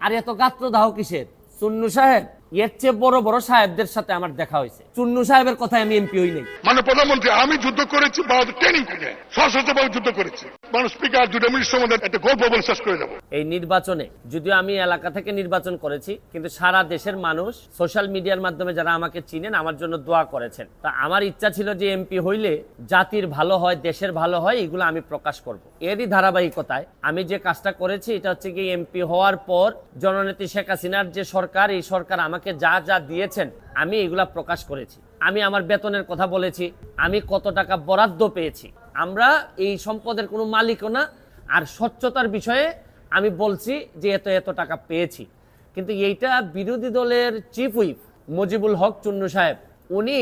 আর এত গাত্রদাহ কিসের? চুন্নু সাহেব, এর চেয়ে বড় বড় সাহেবদের সাথে আমার দেখা হয়েছে। চুন্নু সাহেবের কথায় আমি এমপি হই নাই। মানে প্রধানমন্ত্রী, আমি যুদ্ধ করেছি ট্রেনিং করে সশস্ত্রভাবে যুদ্ধ করেছি। মানুষ স্পিকার দুটো মিনিট সময় একটা গল্প বলে শেষ করে যাবো। এই নির্বাচনে যদিও আমি এলাকা থেকে নির্বাচন করেছি, কিন্তু সারা দেশের মানুষ সোশ্যাল মিডিয়ার মাধ্যমে যারা আমাকে চিনেন আমার জন্য দোয়া করেছেন। তা আমার ইচ্ছা ছিল যে এমপি হইলে জাতির ভালো হয়, দেশের ভালো হয়, এগুলো আমি প্রকাশ করব। এরই ধারাবাহিকতায় আমি যে কাজটা করেছি এটা হচ্ছে কি, এমপি হওয়ার পর জননেত্রী শেখ হাসিনার যে সরকার, এই সরকার আমাকে যা যা দিয়েছেন আমি এগুলা প্রকাশ করেছি। আমি আমার বেতনের কথা বলেছি, আমি কত টাকা বরাদ্দ পেয়েছি। আমরা এই সম্পদের কোনো মালিকও না। আর স্বচ্ছতার বিষয়ে আমি বলছি যে এত এত টাকা পেয়েছি। কিন্তু এইটা বিরোধী দলের চিফ হুইপ মুজিবুল হক চুন্নু সাহেব উনি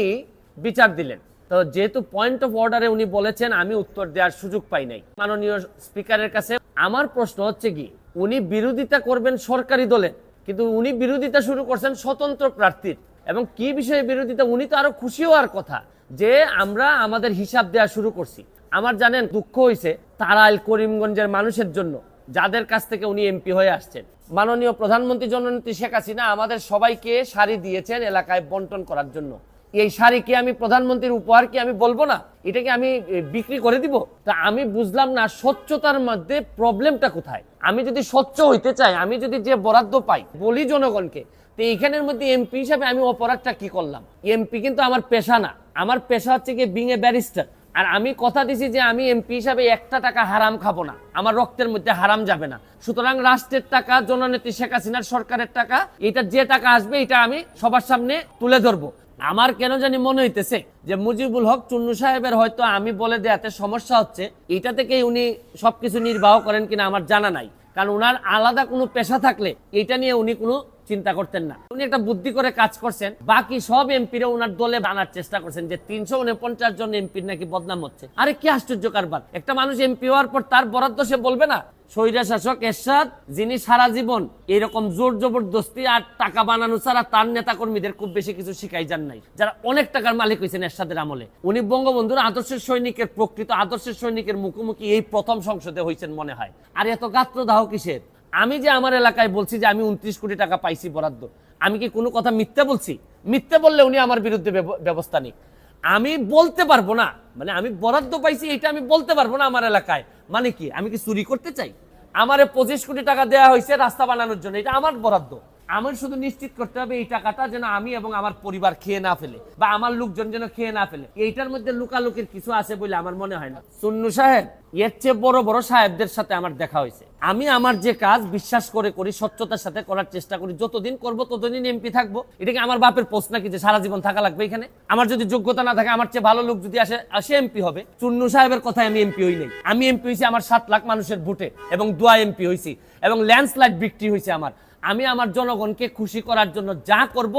বিচার দিলেন। তো যেহেতু পয়েন্ট অফ অর্ডারে উনি বলেছেন, আমি উত্তর দেওয়ার সুযোগ পাই নাই মাননীয় স্পিকারের কাছে। আমার প্রশ্ন হচ্ছে কি, উনি বিরোধিতা করবেন সরকারি দলের, কিন্তু উনি বিরোধিতা শুরু করছেন স্বতন্ত্র প্রার্থীর। এবং কি বিষয়ে বিরোধিতা, উনি তো আরো খুশি হওয়ার কথা যে আমরা আমাদের হিসাব দেওয়া শুরু করছি। আমার জানেন দুঃখ হয়েছে তারাইল করিমগঞ্জের মানুষের জন্য, যাদের কাছ থেকে উনি এমপি হয়ে আসছেন। মাননীয় প্রধানমন্ত্রী জননেত্রী শেখ হাসিনা আমাদের সবাইকে শাড়ি দিয়েছেন এলাকায় বন্টন করার জন্য। এই শাড়ি কি আমি প্রধানমন্ত্রীর উপহার কি আমি বলবো না? এটাকে আমি বিক্রি করে দিব? তা আমি বুঝলাম না স্বচ্ছতার মধ্যে প্রবলেমটা কোথায়। আমি যদি স্বচ্ছ হইতে চাই, আমি যদি যে বরাদ্দ পাই বলি জনগণকে, তো এইখানের মধ্যে এমপি হিসাবে আমি অপরাধটা কি করলাম? এমপি কিন্তু আমার পেশা না, আমার পেশা হচ্ছে কি বিং এ ব্যারিস্টার। আর আমি কথা দিছি যে আমি এমপি হিসাবে একটা টাকা হারাম খাবো না, আমার রক্তের মধ্যে হারাম যাবে না। সুতরাং রাষ্ট্রের টাকা, জননেত্রী শেখ হাসিনার সরকারের টাকা, এটা যে টাকা আসবে এটা আমি সবার সামনে তুলে ধরবো। আমার কেন জানি মনে হইতেছে যে মুজিবুল হক চুন্নু সাহেবের হয়তো আমি বলে দেয়াতে সমস্যা হচ্ছে, এটা থেকেই উনি সবকিছু নির্বাহ করেন কিনা আমার জানা নাই। কারণ উনার আলাদা কোনো পেশা থাকলে এটা নিয়ে উনি কোনো চিন্তা করতেন না। উনি একটা বুদ্ধি করে কাজ করছেন, বাকি সব এমপিরা উনার দলে বানার চেষ্টা করছেন যে 349 জন এমপির নাকি বদনাম হচ্ছে। আরে কি আশ্চর্য কারবার! একটা মানুষ এমপি হওয়ার পর তার বরাদ্দ সে বলবে না? স্বৈরা শাসক এরশাদ, যিনি সারা জীবন এরকম জোর জবরদস্তি আর টাকা বানানো ছাড়া তার নেতা কর্মীদের খুব বেশি কিছু শিখাই যান নাই, যারা অনেক টাকার মালিক হয়েছেন এরশাদের আমলে। উনি বঙ্গবন্ধুর আদর্শের সৈনিকের, প্রকৃত আদর্শের সৈনিকের মুখোমুখি এই প্রথম সংসদে হয়েছেন মনে হয়। আর এত গাত্রদাহ কিসের? আমি যে আমার এলাকায় বলছি যে আমি 29 কোটি টাকা পাইছি বরাদ্দ, আমি কি কোনো কথা মিথ্যা বলছি? মিথ্যা বললে উনি আমার বিরুদ্ধে ব্যবস্থা নিক। আমি বলতে পারবো না, মানে আমি বরাদ্দ পাইছি এটা আমি বলতে পারবো না আমার এলাকায়, মানে কি আমি কি চুরি করতে চাই? আমারে 25 কোটি টাকা দেওয়া হয়েছে রাস্তা বানানোর জন্য, এটা আমার বরাদ্দ। আমার শুধু নিশ্চিত করতে হবে এই টাকাটা যেন আমি এবং আমার পরিবার খেয়ে না ফেলে, বা আমার লোকজন যেন খেয়ে না ফেলে। এইটার মধ্যে লুকালুকির কিছু আছে বলে আমার মনে হয় না। চুন্নু সাহেব, এর চেয়ে বড় বড় সাহেবদের সাথে আমার দেখা হয়েছে। আমি আমার যে কাজ বিশ্বাস করে করি, স্বচ্ছতার সাথে করার চেষ্টা করি, যতদিন করব ততদিন এমপি থাকবো। এটাকে আমার বাপের পোস্ট নাকি যে সারা জীবন থাকা লাগবে এখানে? আমার যদি যোগ্যতা না থাকে, আমার চেয়ে ভালো লোক যদি আসে এমপি হবে। চুন্নু সাহেবের কথায় আমি এমপি হই নাই। আমি এমপি হয়েছি আমার 7 লাখ মানুষের ভোটে এবং দোয়া এমপি হয়েছি, এবং ল্যান্ডস্লাইড বিক্রি হয়েছে আমার। আমি আমার জনগণকে খুশি করার জন্য যা করব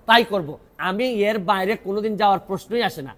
তাই করব। আমি এর বাইরে কোনোদিন যাওয়ার প্রশ্নই আসে না।